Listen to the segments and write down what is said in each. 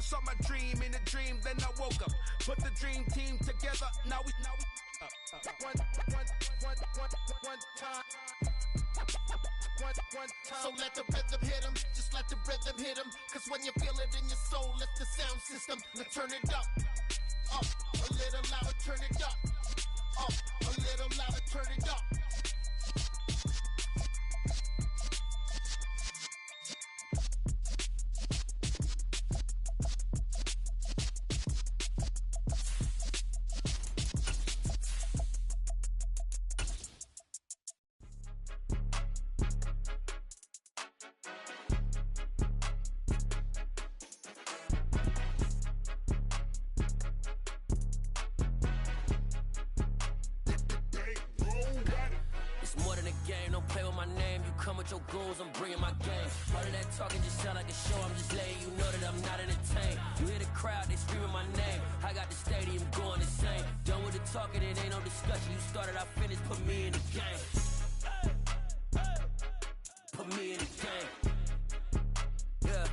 saw my dream in a dream, then I woke up. Put the dream team together, now we one time. So let the rhythm hit him, just let the rhythm hit him. Cause when you feel it in your soul, lift the sound system. Now turn it up, a little louder, turn it up, a little louder, turn it up. Your goals, I'm bringing my game. All of that talking just sound like a show. I'm just letting you know that I'm not entertained. You hear the crowd, they screaming my name. I got the stadium going insane. Done with the talking, it ain't no discussion. You started, I finished, put me in the game. Put me in the game. Yeah,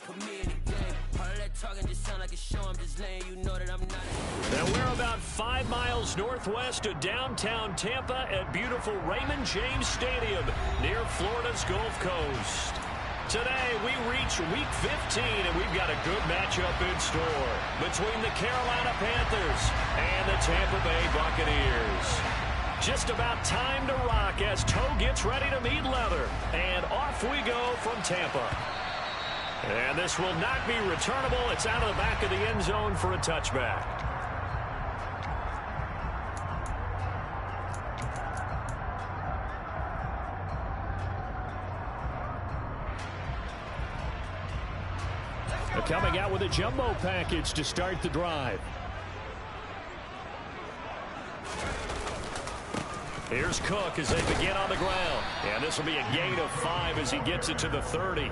put me in the game. All of that talking just sound like a show. I'm just letting you know that I'm not entertained. Now we're about 5 miles northwest of downtown Tampa at beautiful Raymond James Stadium near Florida's Gulf Coast. Today we reach week 15 and we've got a good matchup in store between the Carolina Panthers and the Tampa Bay Buccaneers. Just about time to rock as toe gets ready to meet leather, and off we go from Tampa. And this will not be returnable. It's out of the back of the end zone for a touchback. Coming out with a jumbo package to start the drive. Here's Cook as they begin on the ground. And this will be a gain of 5 as he gets it to the 30.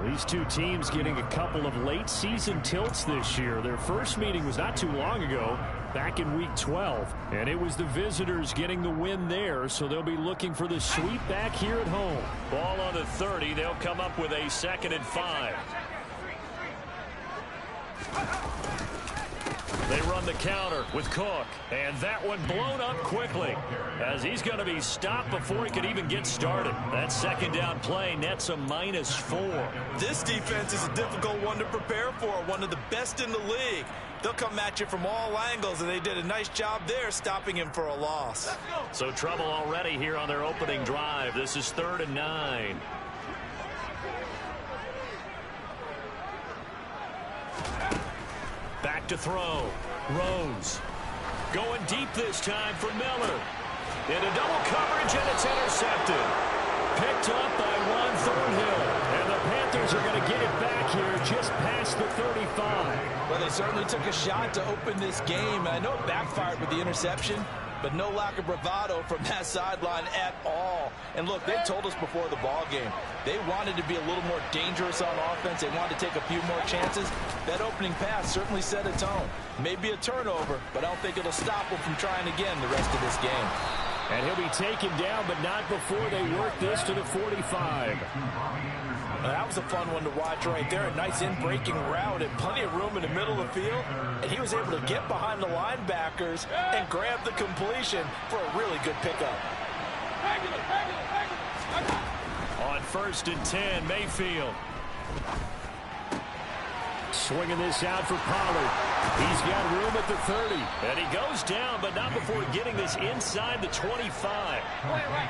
These two teams getting a couple of late season tilts this year. Their first meeting was not too long ago, back in week 12. And it was the visitors getting the win there, so they'll be looking for the sweep back here at home. Ball on the 30. They'll come up with a 2nd and 5. They run the counter with Cook, and that one blown up quickly as he's going to be stopped before he could even get started. That second down play nets a -4. This defense is a difficult one to prepare for, one of the best in the league. They'll come at you from all angles, and they did a nice job there stopping him for a loss. So trouble already here on their opening drive. This is 3rd and 9. Back to throw. Rose. Going deep this time for Miller. Into double coverage, and it's intercepted. Picked up by Juan Thornhill. And the Panthers are going to get it back here just past the 35. Well, they certainly took a shot to open this game. I know it backfired with the interception, but no lack of bravado from that sideline at all. And look, they told us before the ball game, they wanted to be a little more dangerous on offense. They wanted to take a few more chances. That opening pass certainly set a tone. Maybe a turnover, but I don't think it'll stop them from trying again the rest of this game. And he'll be taken down, but not before they work this to the 45. That was a fun one to watch right there. A nice in-breaking route and plenty of room in the middle of the field. And he was able to get behind the linebackers and grab the completion for a really good pickup. On 1st and 10, Mayfield. Swinging this out for Pollard. He's got room at the 30. And he goes down, but not before getting this inside the 25.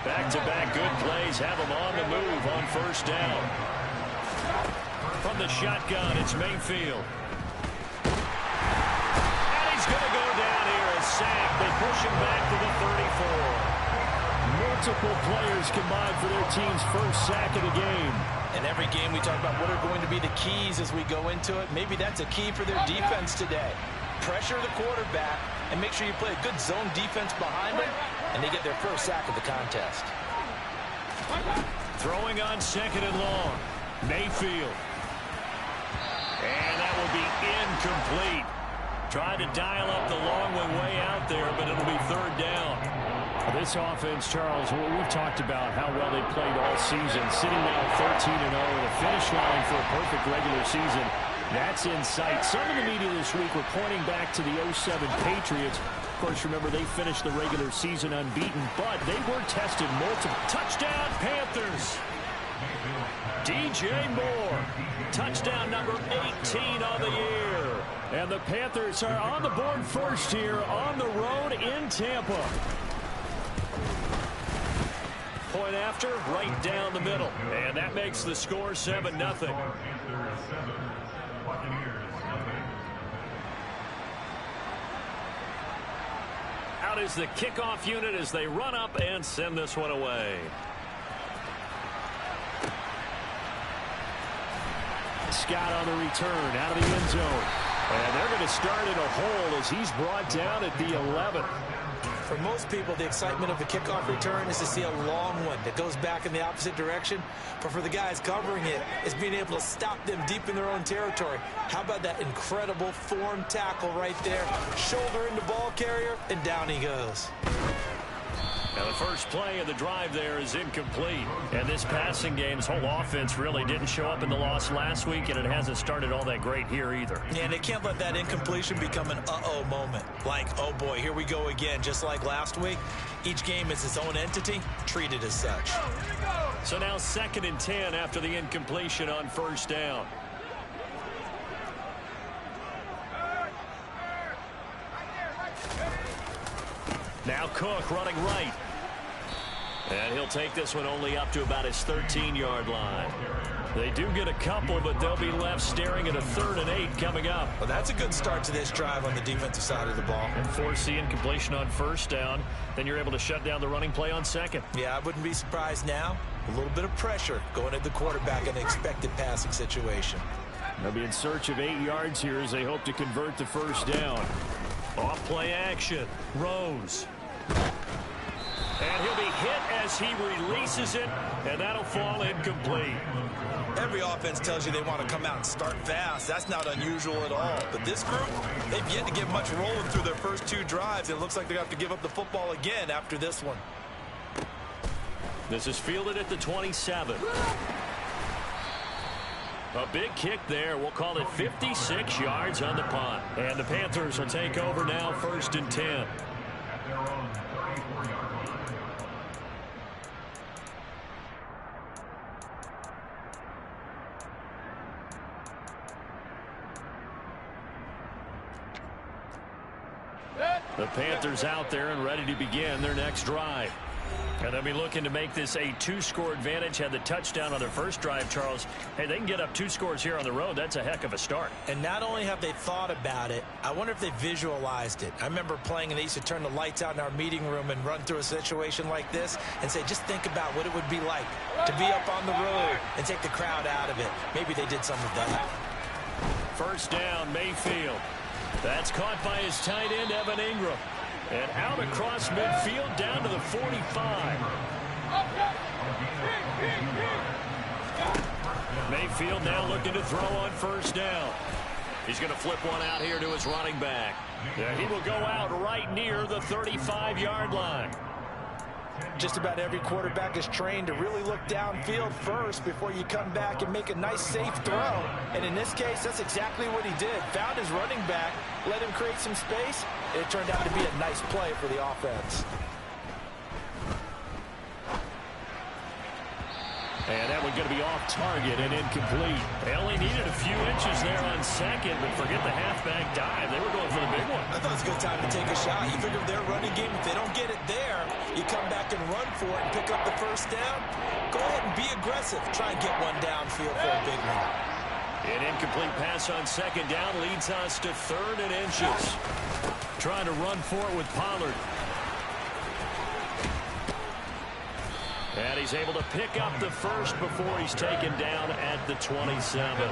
Back-to-back good plays have him on the move on 1st down. From the shotgun, it's Mayfield. And he's going to go down here, a sack. They push him back to the 34. Multiple players combined for their team's first sack of the game. And every game we talk about what are going to be the keys as we go into it. Maybe that's a key for their defense today. Pressure the quarterback and make sure you play a good zone defense behind them, and they get their first sack of the contest. Throwing on 2nd and long. Mayfield. And that will be incomplete. Tried to dial up the long one way out there, but it'll be 3rd down. This offense, Charles, we've talked about how well they played all season, sitting now 13-0 at the finish line for a perfect regular season. That's in sight. Some of the media this week were pointing back to the 07 Patriots. Of course, remember, they finished the regular season unbeaten, but they were tested multiple. Touchdown, Panthers! DJ Moore, touchdown number 18 on the year. And the Panthers are on the board first here on the road in Tampa. Point after, right down the middle. And that makes the score 7-0. Out is the kickoff unit as they run up and send this one away. Scott on the return out of the end zone. And they're going to start in a hole as he's brought down at the 11. For most people, the excitement of a kickoff return is to see a long one that goes back in the opposite direction. But for the guys covering it, it's being able to stop them deep in their own territory. How about that incredible form tackle right there? Shoulder into ball carrier, and down he goes. Now the first play of the drive there is incomplete. And this passing game's whole offense really didn't show up in the loss last week, and it hasn't started all that great here either. Yeah, and they can't let that incompletion become an uh-oh moment. Like, oh boy, here we go again, just like last week. Each game is its own entity, treated as such. So now 2nd and 10 after the incompletion on first down. Now Cook running right. And he'll take this one only up to about his 13-yard line. They do get a couple, but they'll be left staring at a 3rd and 8 coming up. Well, that's a good start to this drive on the defensive side of the ball. And force the incompletion on first down. Then you're able to shut down the running play on 2nd. Yeah, I wouldn't be surprised now. A little bit of pressure going at the quarterback in an expected passing situation. They'll be in search of 8 yards here as they hope to convert the first down. Off play action. Rose. And he'll be hit as he releases it, and that'll fall incomplete. Every offense tells you they want to come out and start fast. That's not unusual at all. But this group, they've yet to get much rolling through their first 2 drives. It looks like they have to give up the football again after this one. This is fielded at the 27. A big kick there. We'll call it 56 yards on the punt. And the Panthers will take over now, 1st and 10. The Panthers out there and ready to begin their next drive. And they'll be looking to make this a 2-score advantage. Had the touchdown on their first drive, Charles. Hey, they can get up 2 scores here on the road. That's a heck of a start. And not only have they thought about it, I wonder if they visualized it. I remember playing and they used to turn the lights out in our meeting room and run through a situation like this and say, just think about what it would be like to be up on the road and take the crowd out of it. Maybe they did some of that. First down, Mayfield. That's caught by his tight end, Evan Ingram. And out across midfield down to the 45. Mayfield now looking to throw on first down. He's going to flip one out here to his running back. Yeah, he will go out right near the 35-yard line. Just about every quarterback is trained to really look downfield first before you come back and make a nice, safe throw. And in this case, that's exactly what he did. Found his running back, let him create some space, and it turned out to be a nice play for the offense. And that one going to be off target and incomplete. They only needed a few inches there on 2nd, but forget the halfback dive. They were going for the big one. I thought it was a good time to take a shot. You figure their running game, if they don't get it there, you come back and run for it and pick up the first down. Go ahead and be aggressive. Try and get one downfield for a big one. An incomplete pass on 2nd down leads us to 3rd and inches. Trying to run for it with Pollard. And he's able to pick up the first before he's taken down at the 27.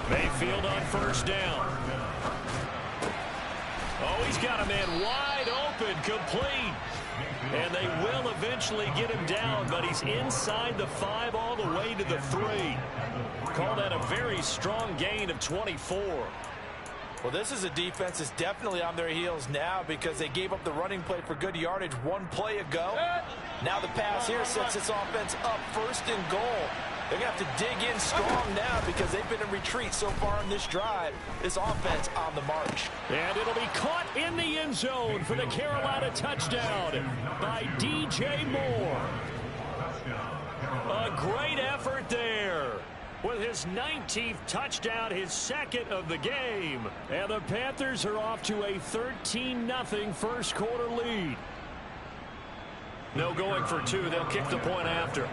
Mayfield on first down. Oh, he's got a man wide open, complete. And they will eventually get him down, but he's inside the 5 all the way to the 3. Call that a very strong gain of 24. Well, this is a defense that's definitely on their heels now because they gave up the running play for good yardage 1 play ago. Now the pass here sets this offense up 1st and goal. They're going to have to dig in strong now because they've been in retreat so far in this drive. This offense on the march. And it'll be caught in the end zone for the Carolina touchdown by DJ Moore. A great effort there with his 19th touchdown, his second of the game. And the Panthers are off to a 13-0 first quarter lead. No going for two. They'll kick the point after.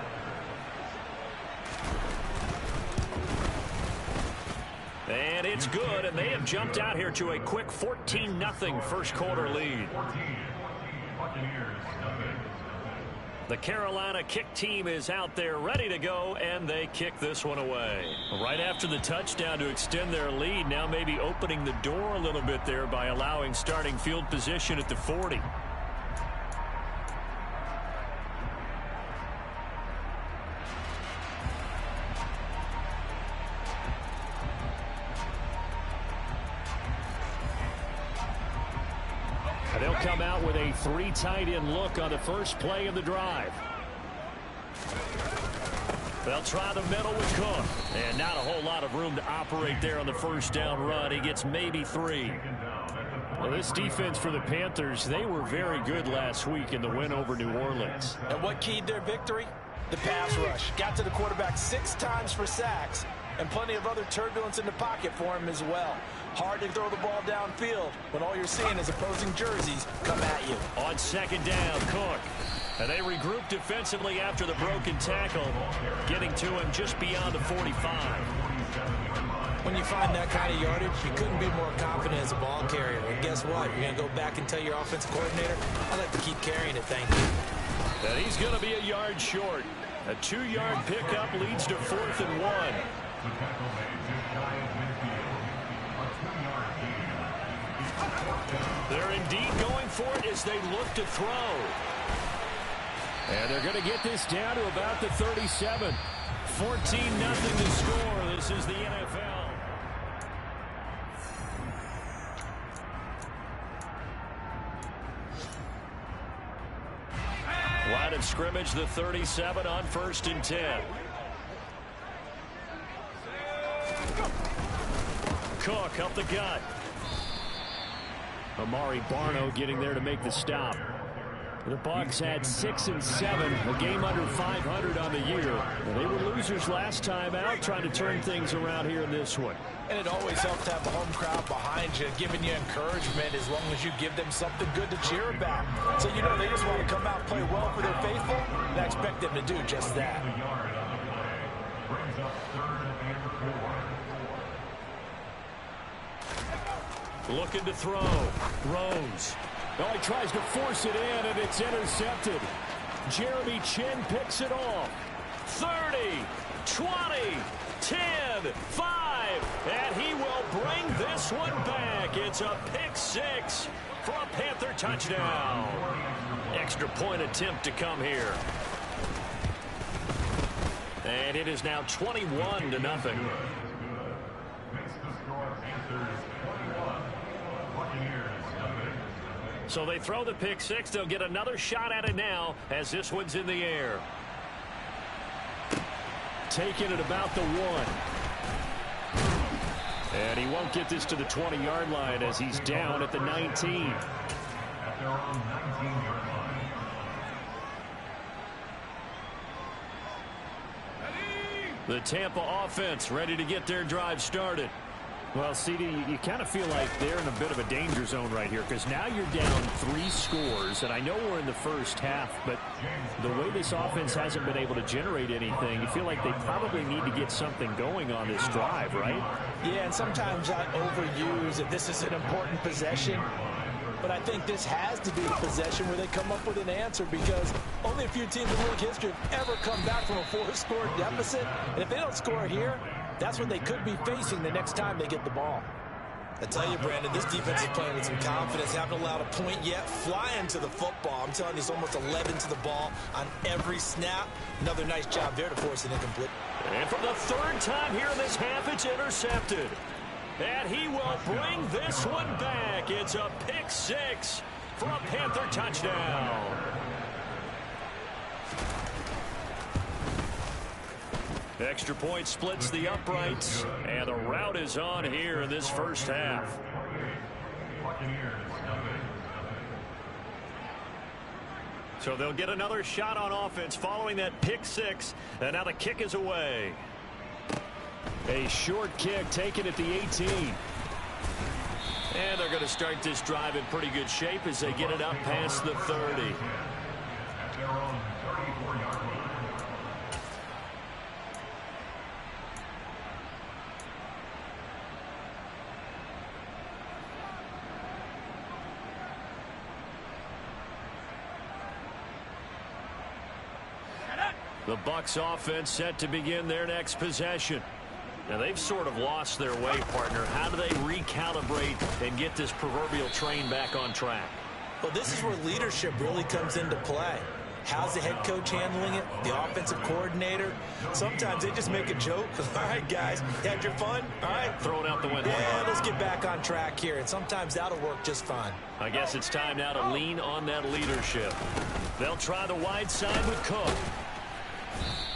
And it's good, and they have jumped out here to a quick 14-0 first quarter lead. The Carolina kick team is out there ready to go, and they kick this one away. Right after the touchdown to extend their lead, now maybe opening the door a little bit there by allowing starting field position at the 40. They'll come out with a 3 tight end look on the first play of the drive. They'll try the middle with Cook. And not a whole lot of room to operate there on the first down run. He gets maybe 3. Well, this defense for the Panthers, they were very good last week in the win over New Orleans. And what keyed their victory? The pass rush. Got to the quarterback 6 times for sacks. And plenty of other turbulence in the pocket for him as well. Hard to throw the ball downfield when all you're seeing is opposing jerseys come at you. On second down, Cook. And they regroup defensively after the broken tackle, getting to him just beyond the 45. When you find that kind of yardage, you couldn't be more confident as a ball carrier. And guess what? You're going to go back and tell your offensive coordinator, I'd like to keep carrying it, thank you. And he's going to be a yard short. A 2-yard pickup leads to 4th and 1. They're indeed going for it as they look to throw. And they're going to get this down to about the 37. 14-0 to score. This is the NFL. Line of scrimmage, the 37 on 1st and 10. Cook up the gut. Amari Barno getting there to make the stop. The Bucs had 6 and 7, a game under 500 on the year. And they were losers last time out, trying to turn things around here in this one. And it always helps to have the home crowd behind you, giving you encouragement as long as you give them something good to cheer about. So you know they just want to come out and play well for their faithful, and I expect them to do just that. Looking to throw. Throws. Oh, he tries to force it in, and it's intercepted. Jeremy Chin picks it off. 30, 20, 10, 5, and he will bring this one back. It's a pick 6 for a Panther touchdown. Extra point attempt to come here. And it is now 21-0. So they throw the pick 6. They'll get another shot at it now as this one's in the air. Taking it about the 1. And he won't get this to the 20-yard line as he's down at the 19. The Tampa offense ready to get their drive started. Well, CD, you kind of feel like they're in a bit of a danger zone right here because now you're down 3 scores, and I know we're in the first half, but the way this offense hasn't been able to generate anything, you feel like they probably need to get something going on this drive, right? Yeah, and sometimes I overuse if this is an important possession, but I think this has to be a possession where they come up with an answer because only a few teams in league history have ever come back from a 4-score deficit, and if they don't score here, that's what they could be facing the next time they get the ball. I tell you, Brandon, this defense is playing with some confidence. Haven't allowed a point yet. Flying to the football. I'm telling you, it's almost 11 to the ball on every snap. Another nice job there to force an incomplete. And for the 3rd time here in this half, it's intercepted. And he will bring this one back. It's a pick 6 for a Panther touchdown. Extra point splits the uprights, and the rout is on here in this first half. So they'll get another shot on offense following that pick six, and now the kick is away. A short kick taken at the 18. And they're going to start this drive in pretty good shape as they get it up past the 30. The Bucs offense set to begin their next possession. Now, they've sort of lost their way, partner. How do they recalibrate and get this proverbial train back on track? Well, this is where leadership really comes into play. How's the head coach handling it? The offensive coordinator? Sometimes they just make a joke. All right, guys, you had your fun? All right. Throw it out the window. Yeah, let's get back on track here. And sometimes that'll work just fine. I guess it's time now to lean on that leadership. They'll try the wide side with Cook.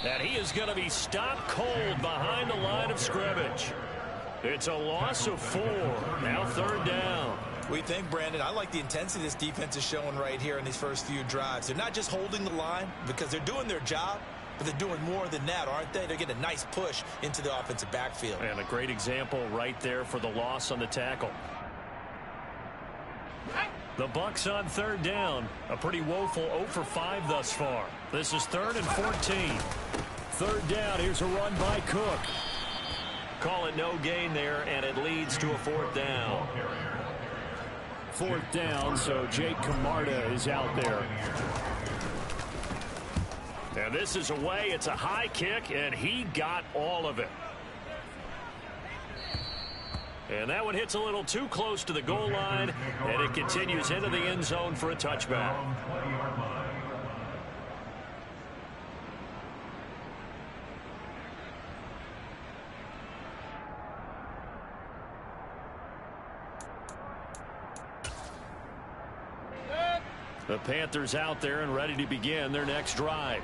And he is going to be stopped cold behind the line of scrimmage. It's a loss of 4. Now 3rd down. We think, Brandon, I like the intensity this defense is showing right here in these first few drives. They're not just holding the line because they're doing their job, but they're doing more than that, aren't they? They're getting a nice push into the offensive backfield. And a great example right there for the loss on the tackle. The Bucs on 3rd down. A pretty woeful 0 for 5 thus far. This is 3rd and 14. 3rd down. Here's a run by Cook. Call it no gain there, and it leads to a 4th down. 4th down, so Jake Camarda is out there. And this is away. It's a high kick, and he got all of it. And that one hits a little too close to the goal line, and it continues into the end zone for a touchback. The Panthers out there and ready to begin their next drive.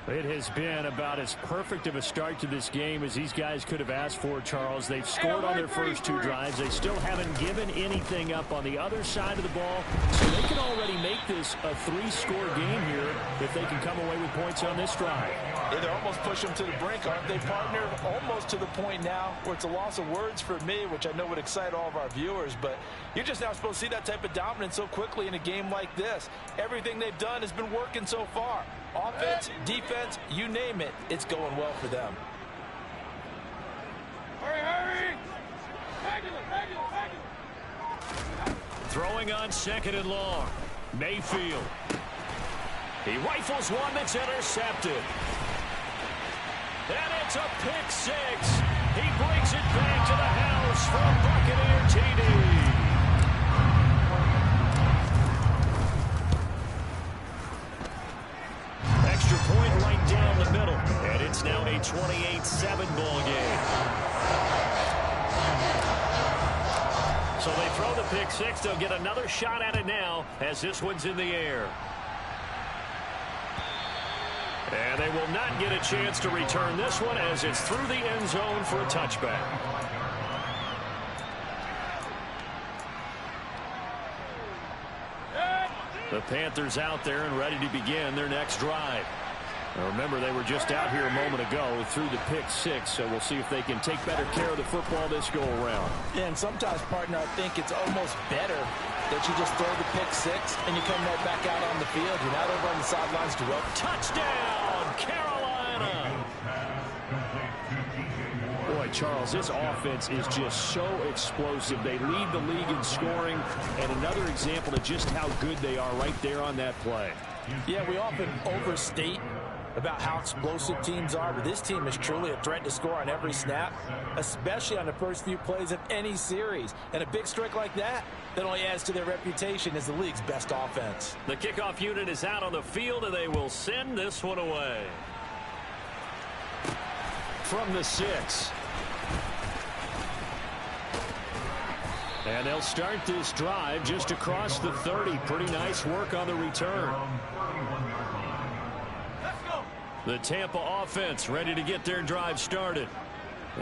It has been about as perfect of a start to this game as these guys could have asked for, Charles. They've scored on their first 2 drives. They still haven't given anything up on the other side of the ball. So they can already make this a 3-score game here if they can come away with points on this drive. Yeah, they're almost pushing them to the brink, aren't they, partner? Almost to the point now where it's a loss of words for me, which I know would excite all of our viewers, but you're just now supposed to see that type of dominance so quickly in a game like this. Everything they've done has been working so far. Offense, defense, you name it, it's going well for them. Hurry! Throwing on 2nd and long. Mayfield. He rifles one that's intercepted. And it's a pick 6. He brings it back to the house from Buccaneer TD. Extra point right down the middle. And it's now a 28-7 ball game. So they throw the pick 6. They'll get another shot at it now as this one's in the air. And they will not get a chance to return this one as it's through the end zone for a touchback. The Panthers out there and ready to begin their next drive. Now remember, they were just out here a moment ago through the pick 6, so we'll see if they can take better care of the football this go around. Yeah, and sometimes, partner, I think it's almost better that you just throw the pick 6 and you come right back out on the field. You're not over on the sidelines to rope. Touchdown, Carolina! Boy, Charles, this offense is just so explosive. They lead the league in scoring, and another example of just how good they are right there on that play. Yeah, we often overstate about how explosive teams are, but this team is truly a threat to score on every snap, especially on the first few plays of any series. And a big streak like that only adds to their reputation as the league's best offense. The kickoff unit is out on the field, and they will send this one away. From the 6. And they'll start this drive just across the 30. Pretty nice work on the return. The Tampa offense ready to get their drive started.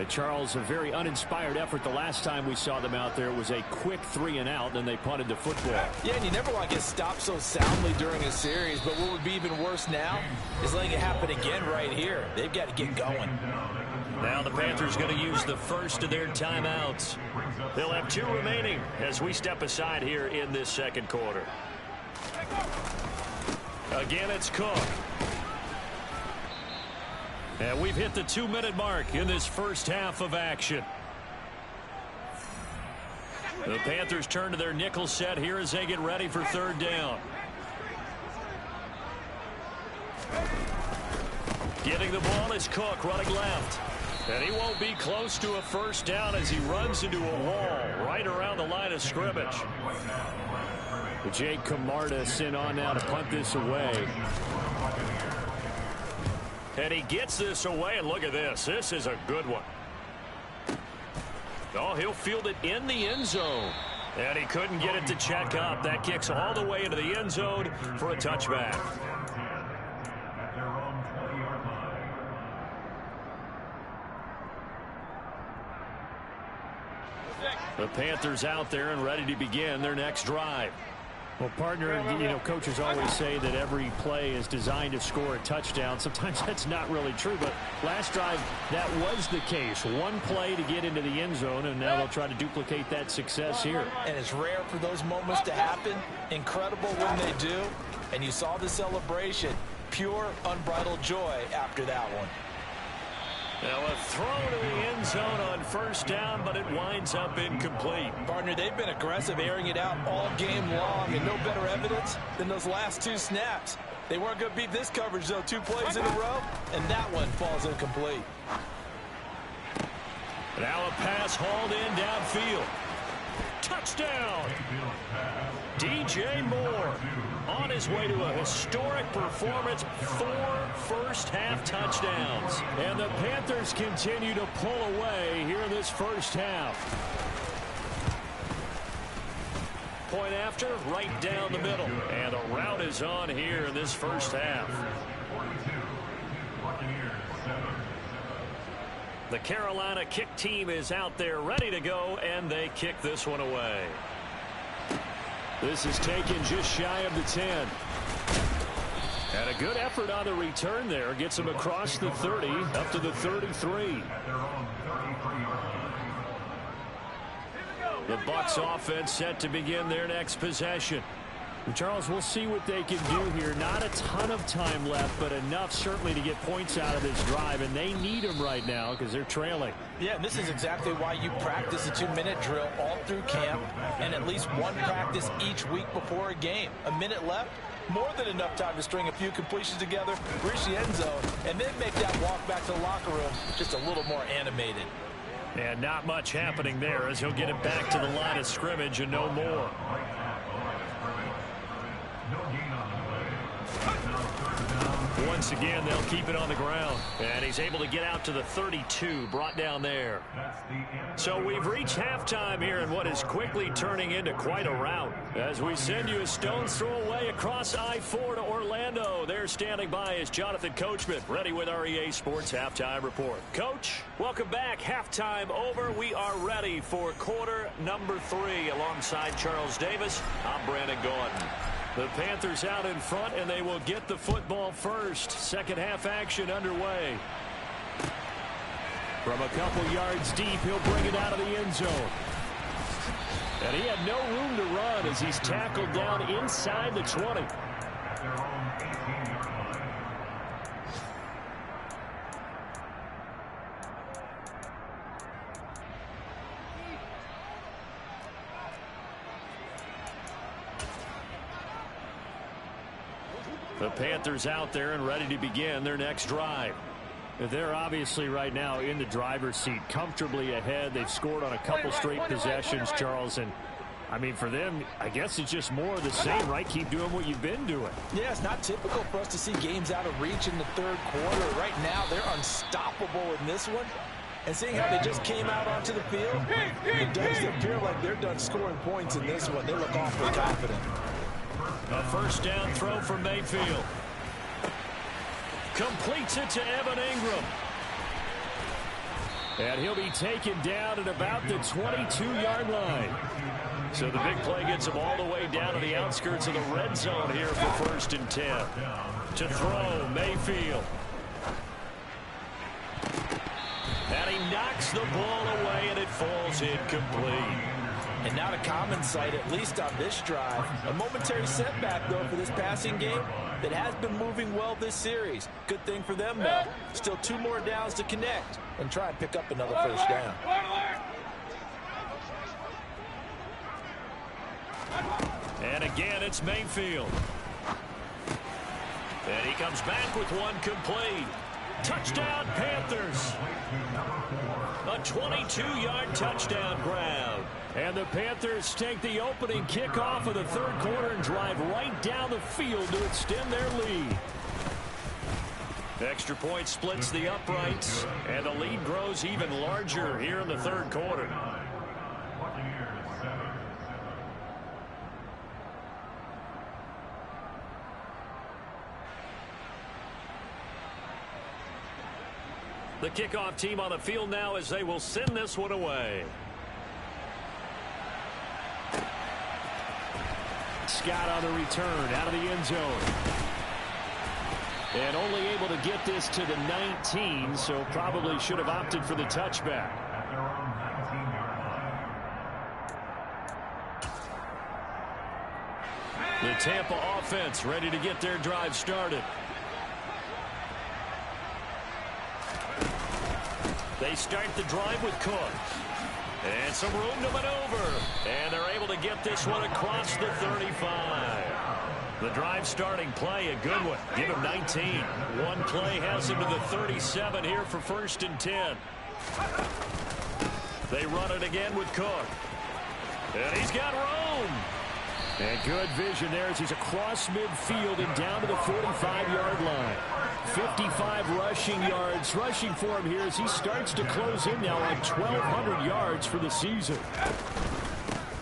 Charles, a very uninspired effort the last time we saw them out there. It was a quick 3-and-out, then they punted the football. Yeah, and you never want to get stopped so soundly during a series, but what would be even worse now is letting it happen again right here. They've got to get going. Now the Panthers going to use the first of their timeouts. They'll have 2 remaining as we step aside here in this second quarter. Again, it's Cook. And we've hit the 2-minute mark in this first half of action. The Panthers turn to their nickel set here as they get ready for third down. Getting the ball is Cook running left. And he won't be close to a first down as he runs into a wall right around the line of scrimmage. Jake Camarda sent on now to punt this away. And he gets this away, and look at this. This is a good one. Oh, he'll field it in the end zone. And he couldn't get it to check up. That kicks all the way into the end zone for a touchback. The Panthers out there and ready to begin their next drive. Well, partner, you know, coaches always say that every play is designed to score a touchdown. Sometimes that's not really true, but last drive, that was the case. One play to get into the end zone, and now they'll try to duplicate that success here. And it's rare for those moments to happen. Incredible when they do. And you saw the celebration. Pure, unbridled joy after that one. Now a throw to the end zone on first down, but it winds up incomplete. Partner, they've been aggressive, airing it out all game long, and no better evidence than those last 2 snaps. They weren't going to beat this coverage, though. 2 plays in a row, and that one falls incomplete. Now a pass hauled in downfield. Touchdown! DJ Moore on his way to a historic performance, 4 first-half touchdowns. And the Panthers continue to pull away here in this first half. Point after, right down the middle. And a rout is on here in this first half. The Carolina kick team is out there ready to go, and they kick this one away. This is taken just shy of the 10. And a good effort on the return there. Gets him across the 30, up to the 33. The Bucs offense set to begin their next possession. Charles, we'll see what they can do here. Not a ton of time left, but enough certainly to get points out of this drive, and they need them right now because they're trailing. Yeah, and this is exactly why you practice a 2-minute drill all through camp and at least one practice each week before a game. A minute left, more than enough time to string a few completions together, reach the end zone, and then make that walk back to the locker room just a little more animated. And not much happening there as he'll get it back to the line of scrimmage and no more. Once again, they'll keep it on the ground. And he's able to get out to the 32, brought down there. So we've reached halftime here in what is quickly turning into quite a rout. As we send you a stone's throw away across I-4 to Orlando. There standing by is Jonathan Coachman, ready with our EA Sports Halftime Report. Coach, welcome back. Halftime over. We are ready for quarter number 3 alongside Charles Davis. I'm Brandon Gordon. The Panthers out in front, and they will get the football first. Second half action underway. From a couple yards deep, he'll bring it out of the end zone. And he had no room to run as he's tackled down inside the 20. The Panthers out there and ready to begin their next drive. They're obviously right now in the driver's seat, comfortably ahead. They've scored on a couple straight possessions, Charles. And, I mean, for them, I guess it's just more of the same, right? Keep doing what you've been doing. Yeah, it's not typical for us to see games out of reach in the third quarter. Right now, they're unstoppable in this one. And seeing how they just came out onto the field, it does appear like they're done scoring points in this one. They look awfully confident. A first down throw for Mayfield. Completes it to Evan Ingram. And he'll be taken down at about the 22-yard line. So the big play gets him all the way down to the outskirts of the red zone here for 1st and 10. To throw, Mayfield. And he knocks the ball away, and it falls incomplete. And not a common sight, at least on this drive. A momentary setback, though, for this passing game that has been moving well this series. Good thing for them, though. Still 2 more downs to connect and try and pick up another first down. And again, it's Mayfield. And he comes back with one complete. Touchdown, Panthers. A 22-yard touchdown grab. And the Panthers take the opening kickoff of the 3rd quarter and drive right down the field to extend their lead. Extra point splits the uprights, and the lead grows even larger here in the 3rd quarter. The kickoff team on the field now as they will send this one away. Scott on the return out of the end zone. And only able to get this to the 19, so probably should have opted for the touchback. The Tampa offense ready to get their drive started. They start the drive with Cook. And some room to maneuver. And they're able to get this one across the 35. The drive starting play, a good one. Give him 19. One play has him to the 37 here for 1st and 10. They run it again with Cook. And he's got room. And good vision there as he's across midfield and down to the 45-yard line. 55 rushing yards. Rushing for him here as he starts to close in now on 1,200 yards for the season.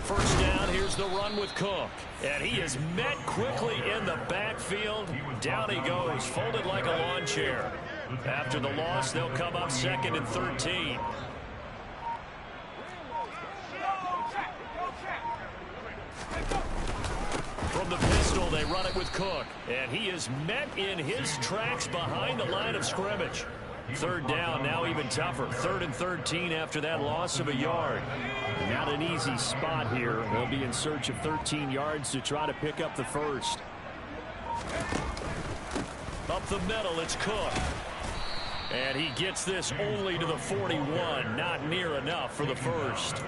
First down, here's the run with Cook. And he is met quickly in the backfield. Down he goes, folded like a lawn chair. After the loss, they'll come up 2nd and 13. From the pistol, they run it with Cook. And he is met in his tracks behind the line of scrimmage. 3rd down, now even tougher. 3rd and 13 after that loss of a yard. Not an easy spot here. They'll be in search of 13 yards to try to pick up the first. Up the middle, it's Cook. And he gets this only to the 41. Not near enough for the first.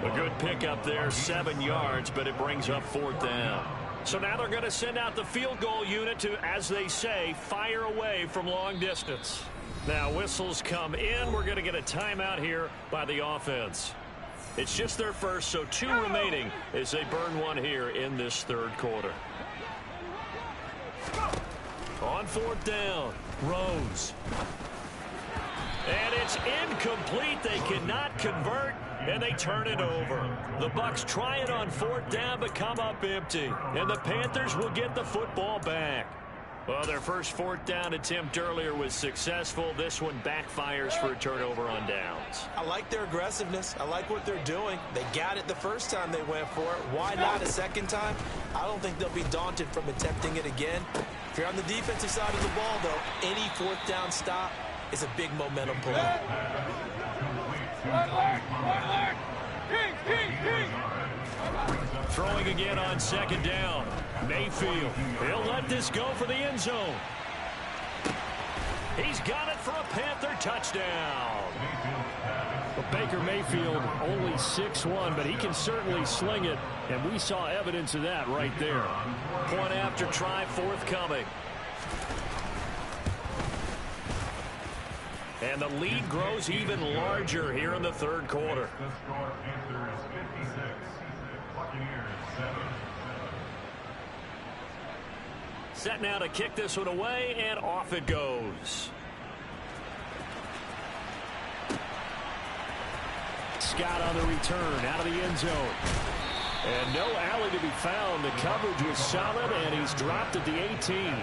A good pickup there, 7 yards, but it brings up 4th down. So now they're going to send out the field goal unit to, as they say, fire away from long distance. Now whistles come in. We're going to get a timeout here by the offense. It's just their first, so 2 remaining as they burn one here in this 3rd quarter. On 4th down, Rose. And it's incomplete. They cannot convert, and they turn it over. The Bucs try it on 4th down, but come up empty. And the Panthers will get the football back. Well, their first 4th down attempt earlier was successful. This one backfires for a turnover on downs. I like their aggressiveness. I like what they're doing. They got it the first time they went for it. Why not a second time? I don't think they'll be daunted from attempting it again. If you're on the defensive side of the ball, though, any 4th down stop is a big momentum play. Throwing again on 2nd down. Mayfield. He'll let this go for the end zone. He's got it for a Panther touchdown. Well, Baker Mayfield only 6'1", but he can certainly sling it, and we saw evidence of that right there. Point after try forthcoming. And the lead grows even larger here in the 3rd quarter. Set now to kick this one away, and off it goes. Scott on the return out of the end zone. And no alley to be found. The coverage was solid, and he's dropped at the 18.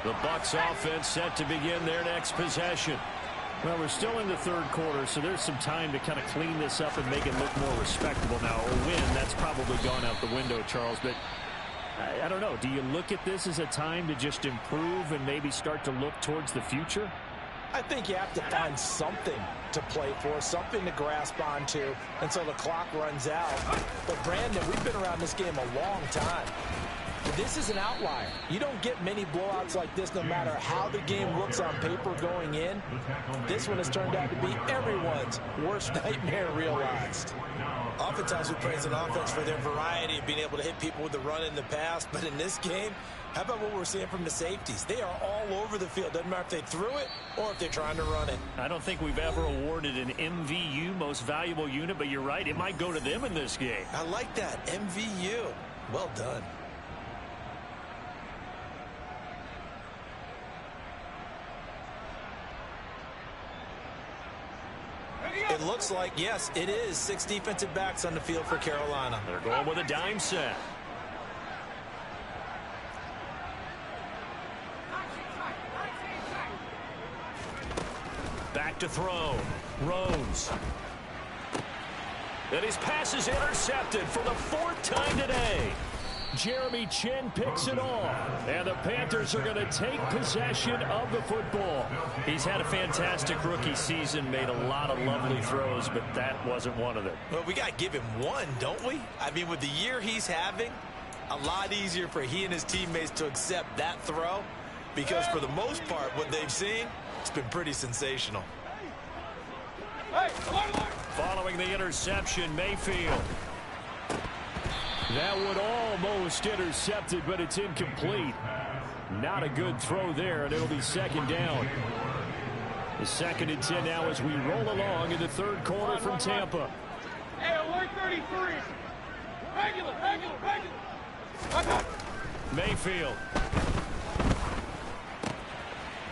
The Bucs offense set to begin their next possession. Well, we're still in the third quarter, so there's some time to kind of clean this up and make it look more respectable. Now, a win, that's probably gone out the window, Charles, but I don't know. Do you look at this as a time to just improve and maybe start to look towards the future? I think you have to find something to play for, something to grasp onto until the clock runs out. But, Brandon, we've been around this game a long time. This is an outlier. You don't get many blowouts like this no matter how the game looks on paper going in. This one has turned out to be everyone's worst nightmare realized. Oftentimes we praise an offense for their variety of being able to hit people with the run in the pass, but in this game, how about what we're seeing from the safeties? They are all over the field. Doesn't matter if they threw it or if they're trying to run it. I don't think we've ever awarded an MVU, most valuable unit, but you're right, it might go to them in this game. I like that, MVU. Well done. It looks like, yes, it is 6 defensive backs on the field for Carolina. They're going with a dime set. Back to throw. Rose. And his pass is intercepted for the 4th time today. Jeremy Chin picks it off, and the Panthers are going to take possession of the football. He's had a fantastic rookie season, made a lot of lovely throws, but that wasn't one of them. Well, we got to give him one, don't we? I mean, with the year he's having, a lot easier for he and his teammates to accept that throw, because for the most part, what they've seen, it's been pretty sensational. Following the interception, Mayfield. That would almost intercepted, but it's incomplete. Not a good throw there, and it'll be 2nd down. The 2nd and 10 now as we roll along in the third quarter from Tampa. Hey, alert 33. Regular. Mayfield.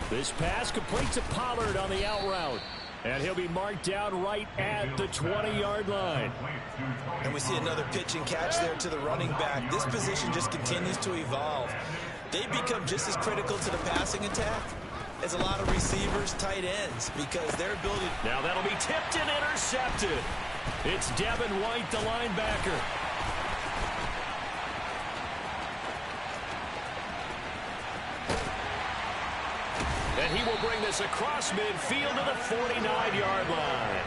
This pass completes to Pollard on the out route. And he'll be marked down right at the 20-yard line. And we see another pitch and catch there to the running back. This position just continues to evolve. They become just as critical to the passing attack as a lot of receivers, tight ends, because their ability... Now that'll be tipped and intercepted. It's Devin White, the linebacker. And he will bring this across midfield to the 49-yard line.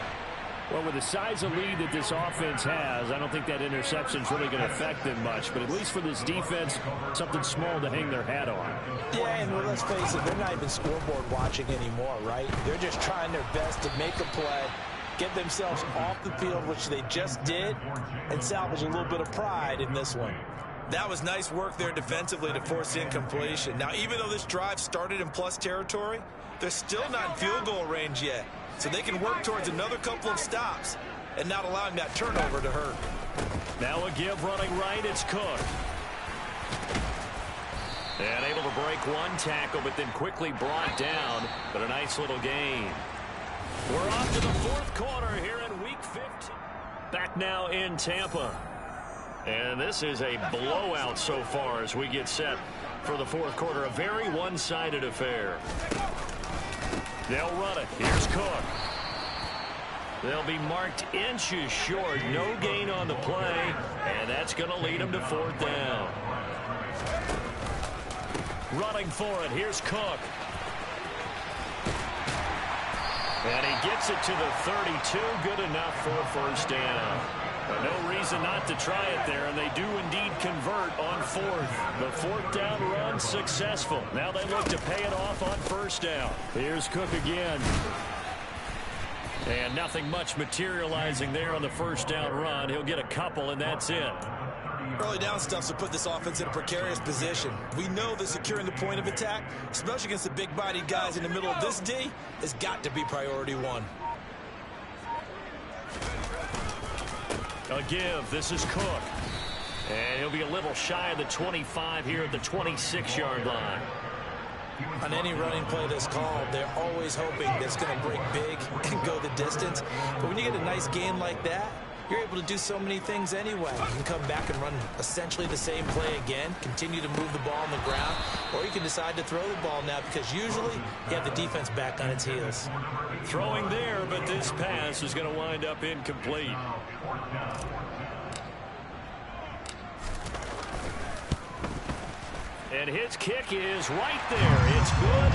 Well, with the size of lead that this offense has, I don't think that interception's really going to affect them much. But at least for this defense, something small to hang their hat on. Yeah, and well, let's face it, they're not even scoreboard watching anymore, right? They're just trying their best to make a play, get themselves off the field, which they just did, and salvage a little bit of pride in this one. That was nice work there defensively to force incompletion. Now, even though this drive started in plus territory, they're still not in field goal range yet. So they can work towards another couple of stops and not allowing that turnover to hurt. Now a give running right, it's Cook. And able to break one tackle, but then quickly brought down. But a nice little gain. We're off to the 4th quarter here in Week 15. Back now in Tampa. And this is a blowout so far as we get set for the 4th quarter. A very one-sided affair. They'll run it. Here's Cook. They'll be marked inches short. No gain on the play. And that's going to lead them to 4th down. Running for it. Here's Cook. And he gets it to the 32. Good enough for a 1st down. No reason not to try it there, and they do indeed convert on 4th. The 4th down run successful. Now they look to pay it off on 1st down. Here's Cook again. And nothing much materializing there on the 1st down run. He'll get a couple, and that's it. Early down stuff to put this offense in a precarious position. We know that securing the point of attack, especially against the big-bodied guys in the middle of this D, has got to be priority 1. A give. This is Cook. And he'll be a little shy of the 25 here at the 26-yard line. On any running play that's called, they're always hoping that it's going to break big and go the distance. But when you get a nice gain like that, you're able to do so many things anyway. You can come back and run essentially the same play again, continue to move the ball on the ground, or you can decide to throw the ball now because usually you have the defense back on its heels. Throwing there, but this pass is going to wind up incomplete. And his kick is right there. It's good.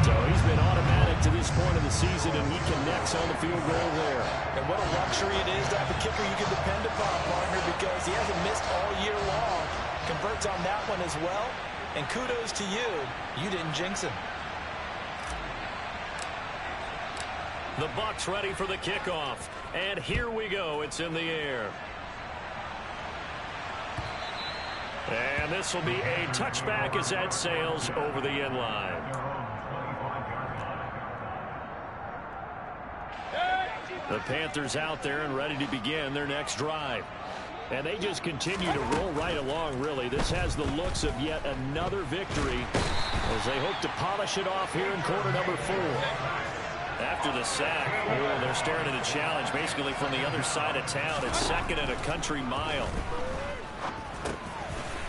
So he's been automatic to this point of the season, and he connects on the field goal there. And what a luxury it is to have a kicker you can depend upon, partner, because he hasn't missed all year long. Converts on that one as well. And kudos to you. You didn't jinx him. The Bucs ready for the kickoff. And here we go. It's in the air. And this will be a touchback as that sails over the end line. The Panthers out there and ready to begin their next drive. And they just continue to roll right along, really. This has the looks of yet another victory as they hope to polish it off here in quarter number 4. After the sack, they're staring at a challenge basically from the other side of town. It's second and a country mile.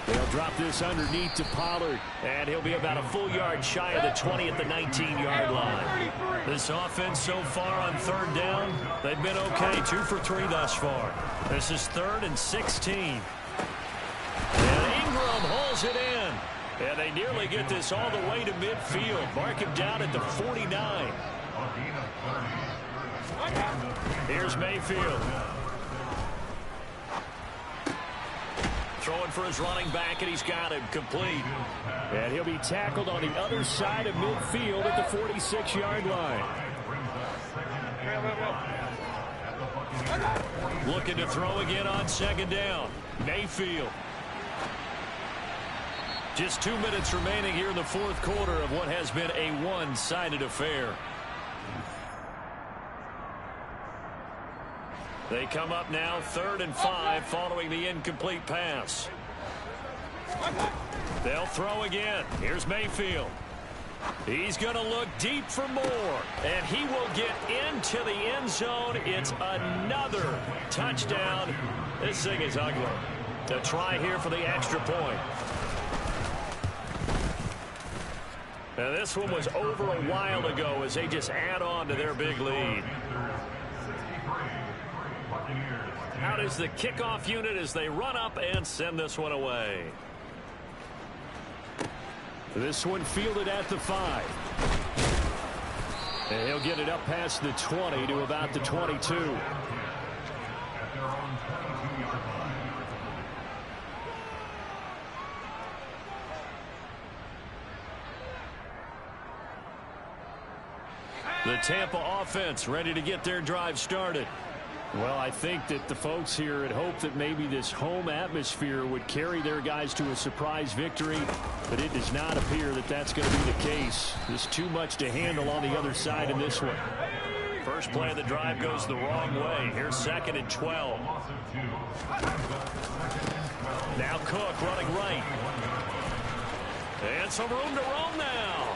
They'll drop this underneath to Pollard, and he'll be about a full yard shy of the 20 at the 19-yard line. This offense so far on third down, they've been okay, 2 for 3 thus far. This is 3rd and 16. And Ingram hauls it in, and they nearly get this all the way to midfield. Mark him down at the 49. Here's Mayfield. Throwing for his running back, and he's got him complete. And he'll be tackled on the other side of midfield at the 46-yard line. Looking to throw again on second down. Mayfield. Just 2 minutes remaining here in the fourth quarter of what has been a one-sided affair. They come up now 3rd and 5 following the incomplete pass. They'll throw again. Here's Mayfield. He's going to look deep for more, and he will get into the end zone. It's another touchdown. This thing is ugly. A try here for the extra point. Now this one was over a while ago as they just add on to their big lead. Out is the kickoff unit as they run up and send this one away. This one fielded at the 5. And he'll get it up past the 20 to about the 22. The Tampa offense ready to get their drive started. Well, I think that the folks here had hoped that maybe this home atmosphere would carry their guys to a surprise victory, but it does not appear that that's going to be the case. There's too much to handle on the other side in this one. First play of the drive goes the wrong way. Here's 2nd and 12. Now Cook running right. And some room to roam now.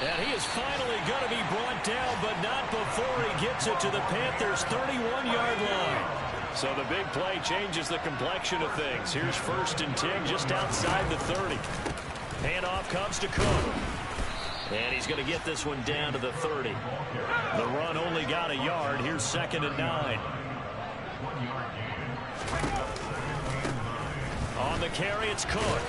And he is finally going to be brought down, but not before he gets it to the Panthers' 31-yard line. So the big play changes the complexion of things. Here's 1st and 10 just outside the 30. Handoff comes to Cook. And he's going to get this one down to the 30. The run only got a yard. Here's 2nd and 9. On the carry, it's Cook.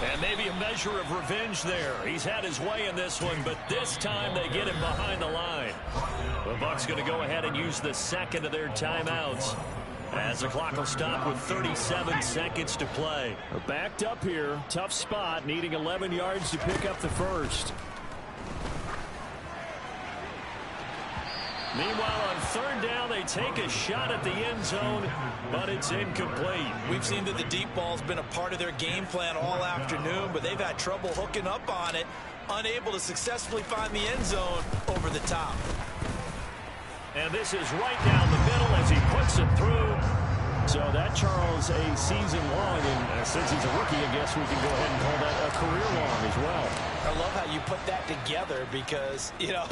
And maybe a measure of revenge there. He's had his way in this one, but this time they get him behind the line. The Bucs going to go ahead and use the 2nd of their timeouts as the clock will stop with 37 seconds to play. Backed up here. Tough spot, needing 11 yards to pick up the first. Meanwhile, on 3rd down, they take a shot at the end zone, but it's incomplete. We've seen that the deep ball's been a part of their game plan all afternoon, but they've had trouble hooking up on it, unable to successfully find the end zone over the top. And this is right down the middle as he puts it through. So that, Charles, a season long, and since he's a rookie, I guess we can go ahead and call that a career long as well. I love how you put that together because, you know,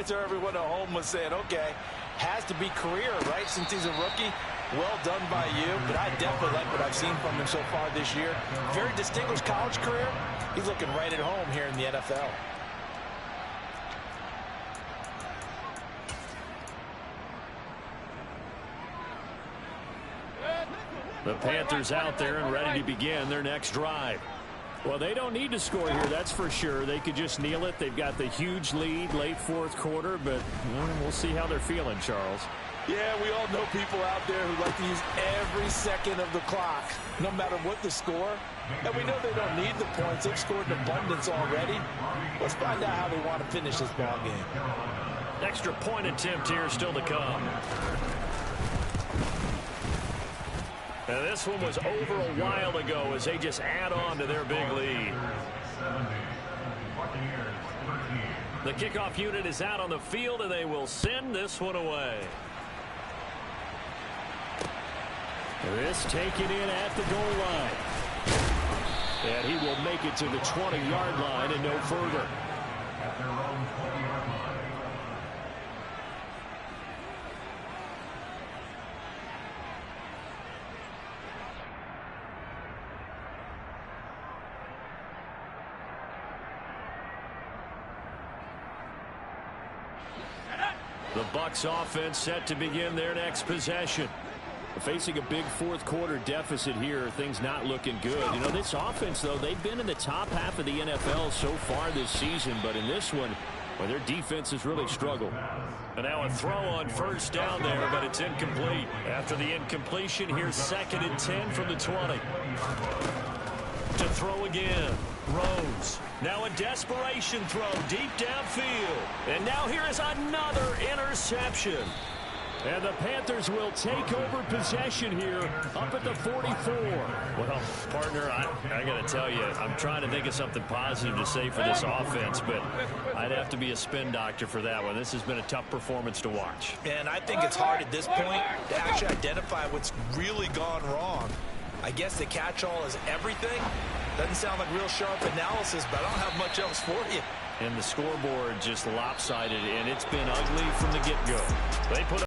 so everyone at home was saying, okay, has to be career, right, since he's a rookie. Well done by you, but I definitely like what I've seen from him so far this year. Very distinguished college career. He's looking right at home here in the NFL. The Panthers out there and ready to begin their next drive. Well, they don't need to score here, that's for sure. They could just kneel it. They've got the huge lead late fourth quarter, but we'll see how they're feeling, Charles. Yeah, we all know people out there who like to use every second of the clock, no matter what the score. And we know they don't need the points. They've scored in abundance already. Let's find out how they want to finish this ball game. Extra point attempt here still to come. And this one was over a while ago as they just add on to their big lead. The kickoff unit is out on the field, and they will send this one away. This taken in at the goal line. And he will make it to the 20-yard line and no further. The Bucs offense set to begin their next possession. Facing a big fourth quarter deficit here, things not looking good. You know, this offense, though, they've been in the top half of the NFL so far this season, but in this one, well, their defense has really struggled. And now a throw on first down there, but it's incomplete. After the incompletion, here's 2nd and 10 from the 20. To throw again, Rose. Now a desperation throw deep downfield. And now here is another interception. And the Panthers will take over possession here up at the 44. Well, partner, I got to tell you, I'm trying to think of something positive to say for this offense, but I'd have to be a spin doctor for that one. This has been a tough performance to watch. And I think it's hard at this point to actually identify what's really gone wrong. I guess the catch-all is everything. Doesn't sound like real sharp analysis, but I don't have much else for you. And the scoreboard just lopsided, and it's been ugly from the get-go. They put